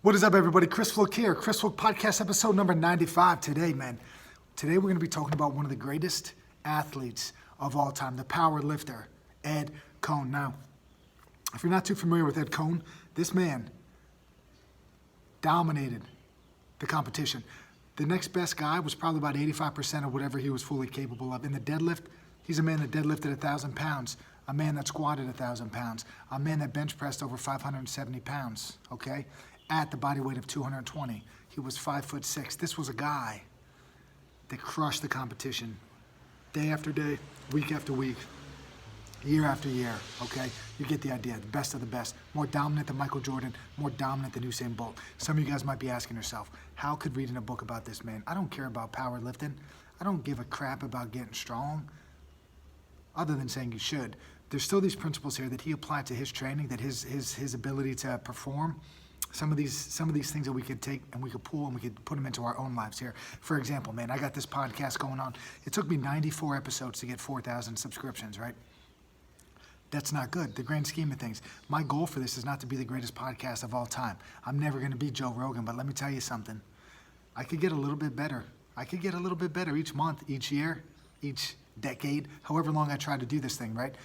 What is up, everybody? Chris Fluke here. Chris Fluke Podcast episode number 95 today, man. Today we're going to be talking about one of the greatest athletes of all time, the power lifter, Ed Coan. Now, if you're not too familiar with Ed Coan, this man dominated the competition. The next best guy was probably about 85% of whatever he was fully capable of. In the deadlift, he's a man that deadlifted 1,000 pounds, a man that squatted 1,000 pounds, a man that bench pressed over 570 pounds, okay? At the body weight of 220. He was 5'6". This was a guy that crushed the competition day after day, week after week, year after year, okay? You get the idea, the best of the best. More dominant than Michael Jordan, more dominant than Usain Bolt. Some of you guys might be asking yourself, how could reading a book about this man? I don't care about powerlifting. I don't give a crap about getting strong, other than saying you should. There's still these principles here that he applied to his training, that his ability to perform. Some of these things that we could take and we could pull and we could put them into our own lives here. For example, man, I got this podcast going on. It took me 94 episodes to get 4,000 subscriptions, right? That's not good, the grand scheme of things. My goal for this is not to be the greatest podcast of all time. I'm never going to be Joe Rogan, but let me tell you something. I could get a little bit better. I could get a little bit better each month, each year, each decade, however long I try to do this thing, right?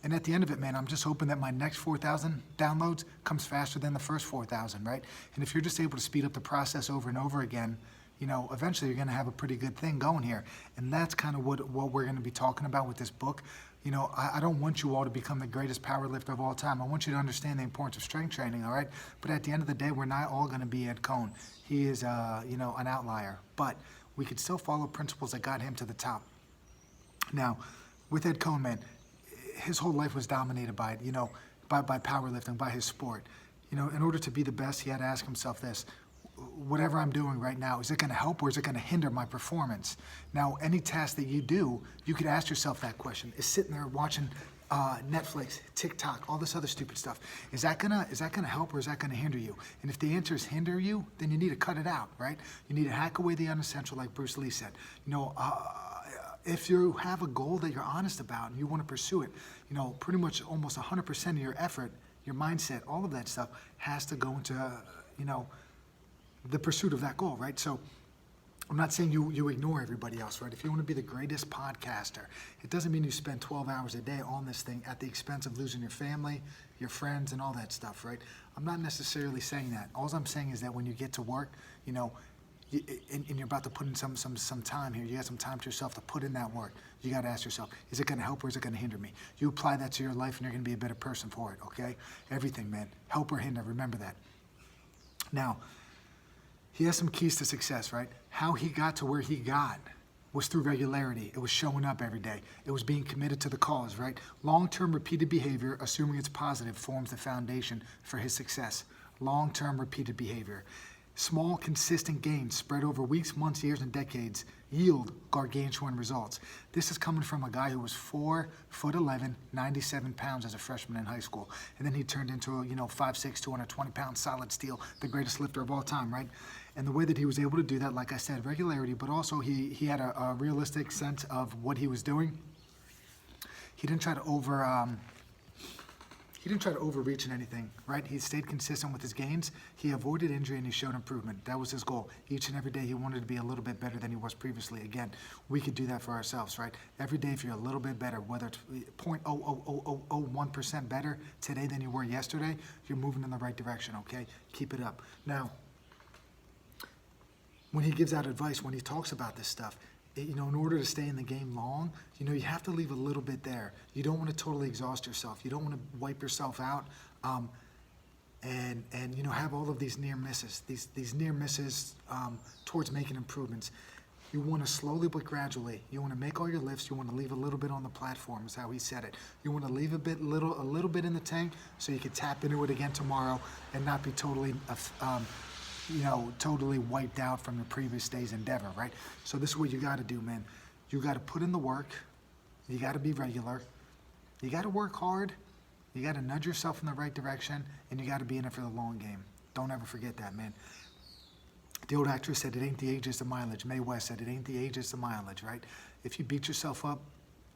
And at the end of it, man, I'm just hoping that my next 4,000 downloads comes faster than the first 4,000, right? And if you're just able to speed up the process over and over again, you know, eventually you're going to have a pretty good thing going here. And that's kind of what we're going to be talking about with this book. You know, I don't want you all to become the greatest power lifter of all time. I want you to understand the importance of strength training, all right? But at the end of the day, we're not all going to be Ed Coan. He is, you know, an outlier. But we could still follow principles that got him to the top. Now, with Ed Coan, man, his whole life was dominated by, you know, by powerlifting, by his sport. You know, in order to be the best, he had to ask himself this: whatever I'm doing right now, is it going to help or is it going to hinder my performance? Now, any task that you do, you could ask yourself that question. Is sitting there watching Netflix, TikTok, all this other stupid stuff, is that gonna help or is that gonna hinder you? And if the answer is hinder you, then you need to cut it out, right? You need to hack away the unessential, like Bruce Lee said. You know, if you have a goal that you're honest about and you want to pursue it, you know, pretty much almost 100% of your effort, your mindset, all of that stuff has to go into, you know, the pursuit of that goal, right? So I'm not saying you ignore everybody else, right? If you want to be the greatest podcaster, it doesn't mean you spend 12 hours a day on this thing at the expense of losing your family, your friends, and all that stuff, right? I'm not necessarily saying that. All I'm saying is that when you get to work, you know, and you're about to put in some time here, you got some time to yourself to put in that work. You got to ask yourself, is it going to help or is it going to hinder me? You apply that to your life and you're going to be a better person for it, okay? Everything, man. Help or hinder, remember that. Now, he has some keys to success, right? How he got to where he got was through regularity. It was showing up every day. It was being committed to the cause, right? Long-term repeated behavior, assuming it's positive, forms the foundation for his success. Long-term repeated behavior. Small, consistent gains spread over weeks, months, years, and decades yield gargantuan results. This is coming from a guy who was 4'11", 97 pounds as a freshman in high school. And then he turned into a, 5'6", 220 pound solid steel, the greatest lifter of all time, right? And the way that he was able to do that, like I said, regularity, but also he had a realistic sense of what he was doing. He didn't try to overreach in anything, right? He stayed consistent with his gains. He avoided injury and he showed improvement. That was his goal. Each and every day he wanted to be a little bit better than he was previously. Again, we could do that for ourselves, right? Every day if you're a little bit better, whether it's 0.00001% better today than you were yesterday, you're moving in the right direction, okay? Keep it up. Now, when he gives out advice, when he talks about this stuff, in order to stay in the game long, you have to leave a little bit there. You don't want to totally exhaust yourself. You don't want to wipe yourself out, and have all of these near misses, these near misses towards making improvements. You want to slowly but gradually. You want to make all your lifts. You want to leave a little bit on the platform, is how he said it. You want to leave a little bit in the tank so you can tap into it again tomorrow and not be totally totally wiped out from your previous day's endeavor, right? So this is what you got to do, man. You got to put in the work. You got to be regular. You got to work hard. You got to nudge yourself in the right direction, and you got to be in it for the long game. Don't ever forget that, man. The old actress said, it ain't the age, it's the mileage. Mae West said, it ain't the age, it's the mileage, right? If you beat yourself up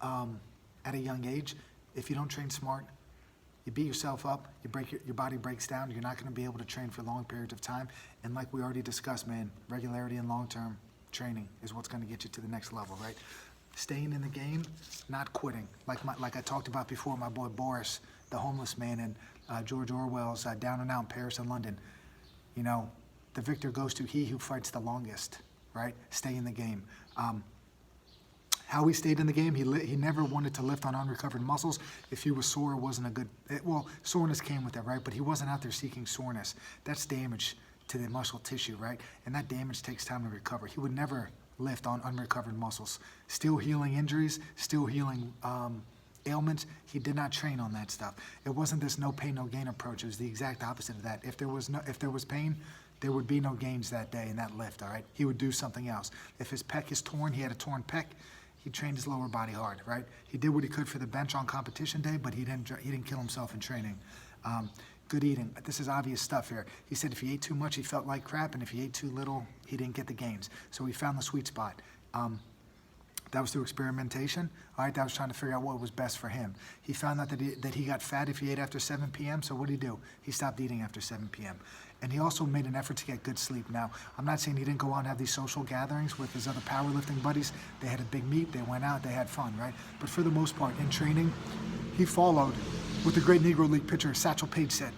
at a young age, if you don't train smart, You beat yourself up, your body breaks down, you're not going to be able to train for long periods of time. And like we already discussed, man, regularity and long-term training is what's going to get you to the next level, right? Staying in the game, not quitting. Like I talked about before, my boy Boris, the homeless man in George Orwell's Down and Out in Paris and London. You know, the victor goes to he who fights the longest, right? Stay in the game. How he stayed in the game, he never wanted to lift on unrecovered muscles. If he was sore, it wasn't a good, well, soreness came with it, right? But he wasn't out there seeking soreness. That's damage to the muscle tissue, right? And that damage takes time to recover. He would never lift on unrecovered muscles. Still healing injuries, still healing ailments. He did not train on that stuff. It wasn't this no pain, no gain approach. It was the exact opposite of that. If there was pain, there would be no gains that day in that lift, all right? He would do something else. If his pec is torn, he had a torn pec, he trained his lower body hard, right? He did what he could for the bench on competition day, but he didn't kill himself in training. Good eating. This is obvious stuff here. He said if he ate too much, he felt like crap, and if he ate too little, he didn't get the gains. So he found the sweet spot. That was through experimentation. All right, that was trying to figure out what was best for him. He found out that he got fat if he ate after 7 p.m., so what did he do? He stopped eating after 7 p.m. And he also made an effort to get good sleep. Now, I'm not saying he didn't go out and have these social gatherings with his other powerlifting buddies. They had a big meet, they went out, they had fun, right? But for the most part, in training, he followed what the great Negro League pitcher Satchel Paige said.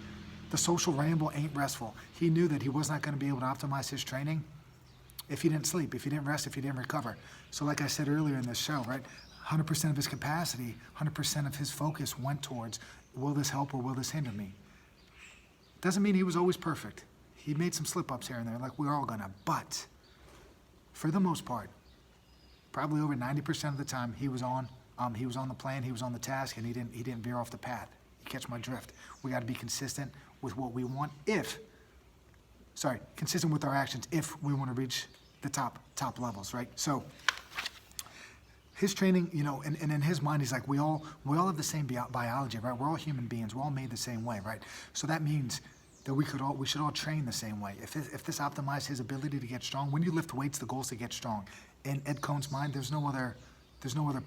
The social ramble ain't restful. He knew that he was not going to be able to optimize his training if he didn't sleep, if he didn't rest, if he didn't recover. So like I said earlier in this show, right, 100% of his capacity, 100% of his focus went towards, will this help or will this hinder me? Doesn't mean he was always perfect. He made some slip-ups here and there, like we're all gonna, but for the most part, probably over 90% of the time, he was on the plan, he was on the task, and he didn't veer off the path. You catch my drift. We gotta be consistent with what we want consistent with our actions if we want to reach the top levels, right? So his training, you know, and in his mind, he's like, we all have the same biology, right? We're all human beings. We're all made the same way, right? So that means that we should all train the same way. If this optimized his ability to get strong, when you lift weights, the goal is to get strong. In Ed Cohn's mind, there's no other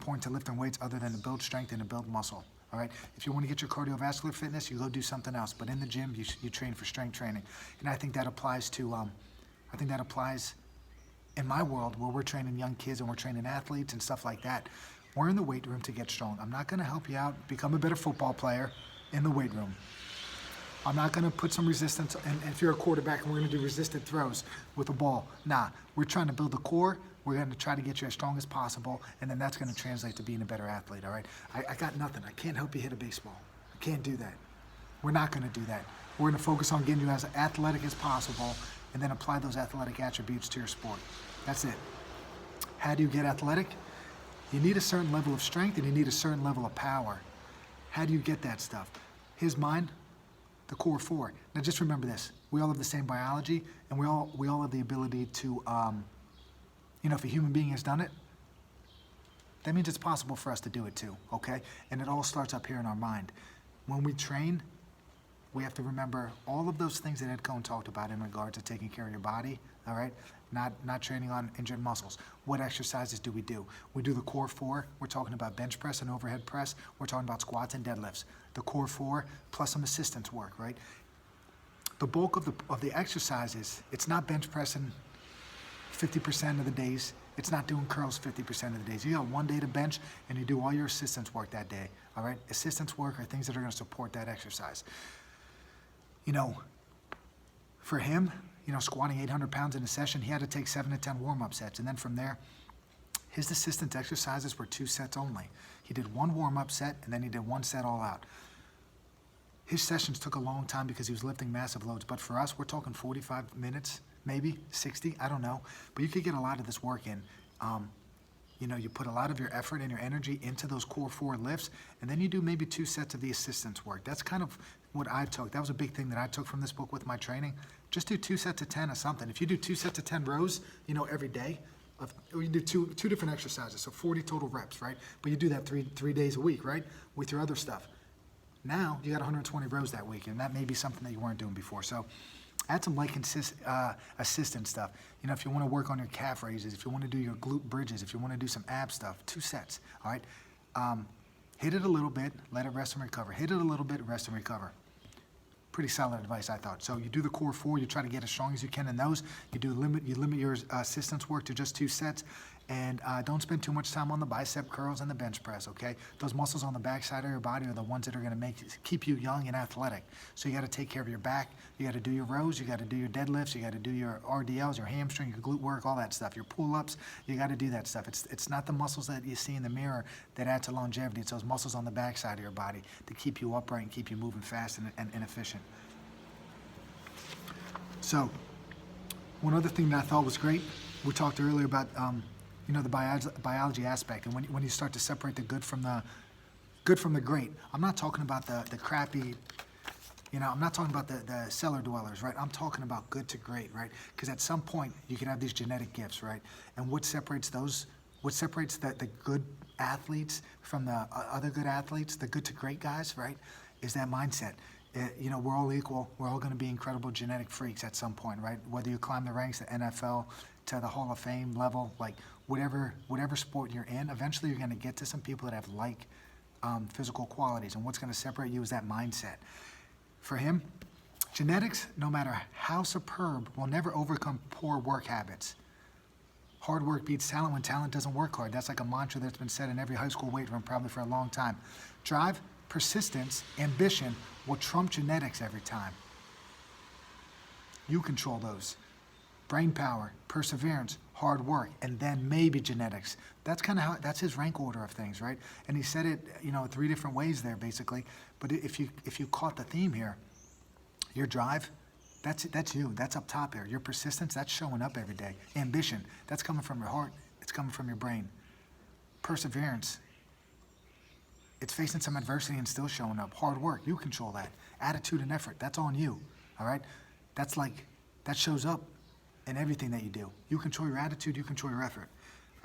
point to lifting weights other than to build strength and to build muscle. All right. If you want to get your cardiovascular fitness, you go do something else. But in the gym, you train for strength training, and I think that applies to. I think that applies in my world where we're training young kids and we're training athletes and stuff like that. We're in the weight room to get strong. I'm not going to help you out become a better football player in the weight room. I'm not going to put some resistance. And if you're a quarterback and we're going to do resisted throws with a ball, nah. We're trying to build the core. We're going to try to get you as strong as possible, and then that's going to translate to being a better athlete, all right? I got nothing. I can't help you hit a baseball. I can't do that. We're not going to do that. We're going to focus on getting you as athletic as possible and then apply those athletic attributes to your sport. That's it. How do you get athletic? You need a certain level of strength and you need a certain level of power. How do you get that stuff? His mind, the core four. Now just remember this. We all have the same biology, and we all have the ability to... if a human being has done it, that means it's possible for us to do it too, okay? And it all starts up here in our mind. When we train, we have to remember all of those things that Ed Coan talked about in regards to taking care of your body, all right? Not training on injured muscles. What exercises do? We do the core four. We're talking about bench press and overhead press. We're talking about squats and deadlifts. The core four plus some assistance work, right? The bulk of the exercises, it's not bench pressing 50% of the days. It's not doing curls 50% of the days. You got one day to bench and you do all your assistance work that day, all right? Assistance work are things that are going to support that exercise. For him, squatting 800 pounds in a session, he had to take 7 to 10 warm-up sets. And then from there, his assistance exercises were 2 sets only. He did 1 warm-up set and then he did 1 set all out. His sessions took a long time because he was lifting massive loads. But for us, we're talking 45 minutes, maybe 60, I don't know. But you could get a lot of this work in. You put a lot of your effort and your energy into those core 4 lifts, and then you do maybe 2 sets of the assistance work. That's kind of what I took. That was a big thing that I took from this book with my training. Just do 2 sets of 10 of something. If you do 2 sets of 10 rows, every day, or you do two different exercises, so 40 total reps, right? But you do that three days a week, right? With your other stuff. Now, you got 120 rows that week, and that may be something that you weren't doing before. So add some light assistance stuff. If you want to work on your calf raises, if you want to do your glute bridges, if you want to do some ab stuff, 2 sets, all right? Hit it a little bit, let it rest and recover. Hit it a little bit, rest and recover. Pretty solid advice, I thought. So you do the core 4, you try to get as strong as you can in those. You limit your assistance work to just 2 sets, and don't spend too much time on the bicep curls and the bench press, okay? Those muscles on the back side of your body are the ones that are gonna keep you young and athletic. So you gotta take care of your back, you gotta do your rows, you gotta do your deadlifts, you gotta do your RDLs, your hamstring, your glute work, all that stuff, your pull-ups, you gotta do that stuff. It's not the muscles that you see in the mirror that add to longevity, it's those muscles on the back side of your body to keep you upright and keep you moving fast and efficient. So, one other thing that I thought was great, we talked earlier about, the biology aspect, and when you start to separate the good from the great. I'm not talking about the crappy, I'm not talking about the cellar dwellers, right? I'm talking about good to great, right? Because at some point, you can have these genetic gifts, right? And what separates the good athletes from the other good athletes, the good to great guys, right, is that mindset. We're all equal. We're all going to be incredible genetic freaks at some point, right? Whether you climb the ranks, the NFL, to the Hall of Fame level, like whatever sport you're in, eventually you're going to get to some people that have physical qualities. And what's going to separate you is that mindset. For him, genetics, no matter how superb, will never overcome poor work habits. Hard work beats talent when talent doesn't work hard. That's like a mantra that's been said in every high school weight room probably for a long time. Drive, persistence, ambition will trump genetics every time. You control those. Brain power, perseverance, hard work, and then maybe genetics. That's kind of that's his rank order of things, right? And he said it, 3 different ways there, basically. But if you caught the theme here, your drive, that's you. That's up top here. Your persistence, that's showing up every day. Ambition, that's coming from your heart. It's coming from your brain. Perseverance, it's facing some adversity and still showing up. Hard work, you control that. Attitude and effort, that's on you, all right? That shows up in everything that you do. You control your attitude, you control your effort.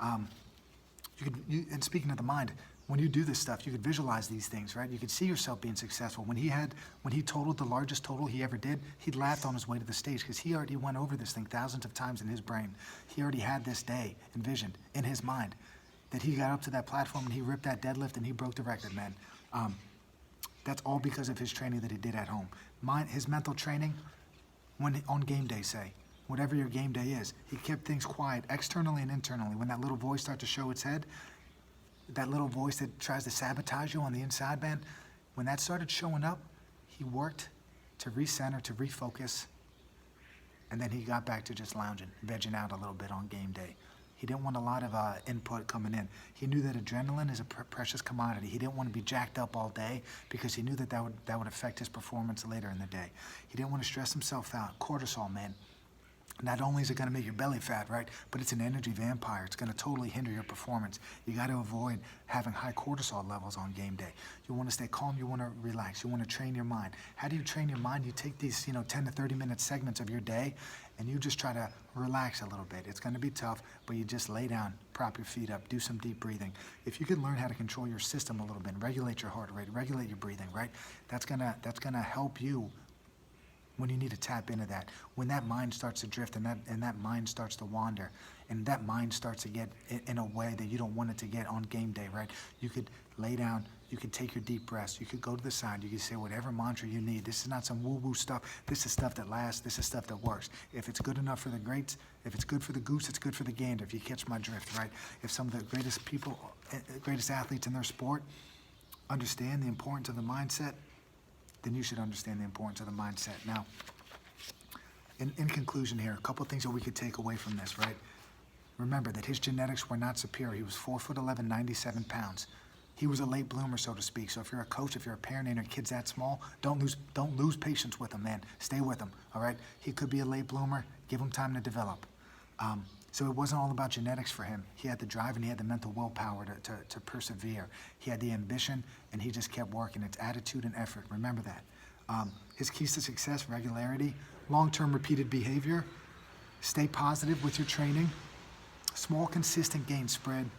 And speaking of the mind, when you do this stuff, you could visualize these things, right? You could see yourself being successful. When he totaled the largest total he ever did, he laughed on his way to the stage because he already went over this thing thousands of times in his brain. He already had this day envisioned in his mind that he got up to that platform and he ripped that deadlift and he broke the record, man. That's all because of his training that he did at home. His mental training, on game day, say, whatever your game day is, he kept things quiet externally and internally. When that little voice starts to show its head, that little voice that tries to sabotage you on the inside, man, when that started showing up, he worked to recenter, to refocus, and then he got back to just lounging, vegging out a little bit on game day. He didn't want a lot of input coming in. He knew that adrenaline is a precious commodity. He didn't want to be jacked up all day because he knew that would affect his performance later in the day. He didn't want to stress himself out. Cortisol, man. Not only is it going to make your belly fat, right, but it's an energy vampire. It's going to totally hinder your performance. You got to avoid having high cortisol levels on game day. You want to stay calm. You want to relax. You want to train your mind. How do you train your mind? You take these, 10 to 30-minute segments of your day, and you just try to relax a little bit. It's going to be tough, but you just lay down, prop your feet up, do some deep breathing. If you can learn how to control your system a little bit, regulate your heart rate, regulate your breathing, right, that's gonna help you when you need to tap into that, when that mind starts to drift and that mind starts to wander, and that mind starts to get in a way that you don't want it to get on game day, right? You could lay down, you could take your deep breaths, you could go to the side, you could say whatever mantra you need. This is not some woo-woo stuff. This is stuff that lasts. This is stuff that works. If it's good enough for the greats, if it's good for the goose, it's good for the gander, if you catch my drift, right? If some of the greatest athletes in their sport understand the importance of the mindset, then you should understand the importance of the mindset. Now, in conclusion here, a couple of things that we could take away from this, right? Remember that his genetics were not superior. He was 4'11", 97 pounds. He was a late bloomer, so to speak. So if you're a coach, if you're a parent and your kid's that small, don't lose patience with him, man. Stay with him, all right? He could be a late bloomer. Give him time to develop. So it wasn't all about genetics for him. He had the drive and he had the mental willpower to persevere. He had the ambition and he just kept working. It's attitude and effort. Remember that. His keys to success: regularity, long-term repeated behavior, stay positive with your training, small consistent gains spread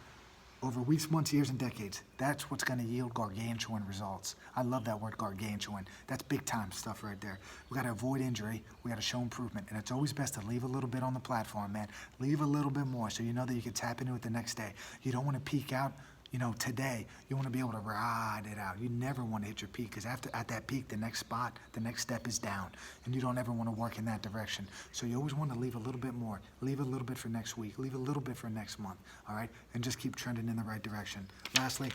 over weeks, months, years, and decades. That's what's going to yield gargantuan results. I love that word, gargantuan. That's big time stuff right there. We got to avoid injury. We got to show improvement. And it's always best to leave a little bit on the platform, man. Leave a little bit more so you know that you can tap into it the next day. You don't want to peak out today. You want to be able to ride it out. You never want to hit your peak, because at that peak, the next step is down, and you don't ever want to work in that direction. So you always want to leave a little bit more, leave a little bit for next week, leave a little bit for next month, all right? And just keep trending in the right direction. Lastly,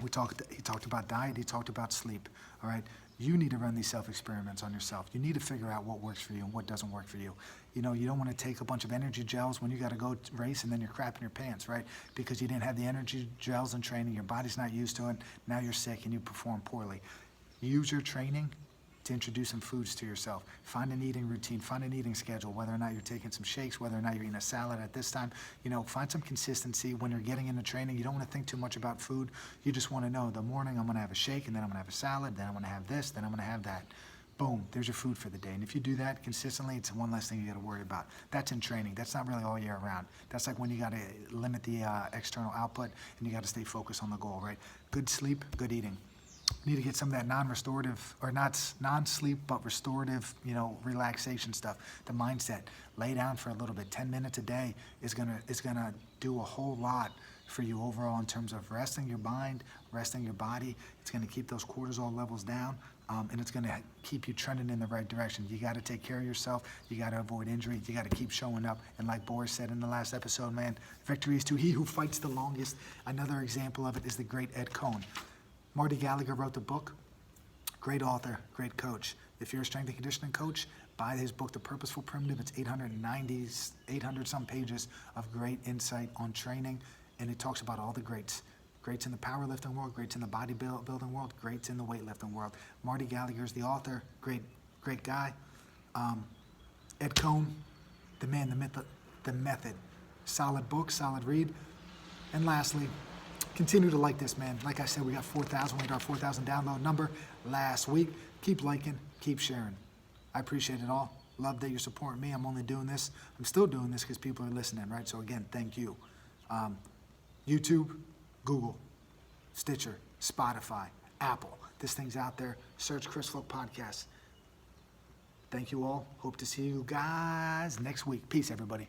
he talked about diet, he talked about sleep, all right? You need to run these self-experiments on yourself. You need to figure out what works for you and what doesn't work for you. You don't want to take a bunch of energy gels when you got to go race and then you're crapping your pants, right? Because you didn't have the energy gels in training, your body's not used to it, now you're sick and you perform poorly. Use your training to introduce some foods to yourself. Find an eating routine, find an eating schedule, whether or not you're taking some shakes, whether or not you're eating a salad at this time. Find some consistency when you're getting into training. You don't want to think too much about food. You just want to know, the morning I'm going to have a shake, and then I'm going to have a salad, then I'm going to have this, then I'm going to have that. Boom, there's your food for the day. And if you do that consistently, it's one less thing you got to worry about. That's in training. That's not really all year round. That's like when you got to limit the external output and you got to stay focused on the goal, right? Good sleep, good eating. You need to get some of that non-restorative, or not non-sleep, but restorative, relaxation stuff. The mindset. Lay down for a little bit. 10 minutes a day is gonna do a whole lot for you overall in terms of resting your mind, resting your body. It's gonna keep those cortisol levels down, and it's gonna keep you trending in the right direction. You gotta take care of yourself. You gotta avoid injury. You gotta keep showing up. And like Boris said in the last episode, man, victory is to he who fights the longest. Another example of it is the great Ed Cohn. Marty Gallagher wrote the book. Great author, great coach. If you're a strength and conditioning coach, buy his book, The Purposeful Primitive. It's 800 some pages of great insight on training, and it talks about all the greats. Greats in the powerlifting world, greats in the bodybuilding world, greats in the weightlifting world. Marty Gallagher is the author, great guy. Ed Cohn, the man, the myth, the method. Solid book, solid read. And lastly, continue to like this, man. Like I said, we got 4,000. We got our 4,000 download number last week. Keep liking, keep sharing. I appreciate it all. Love that you're supporting me. I'm only doing this. I'm still doing this because people are listening, right? So again, thank you. YouTube, Google, Stitcher, Spotify, Apple. This thing's out there. Search Chris Flow Podcast. Thank you all. Hope to see you guys next week. Peace, everybody.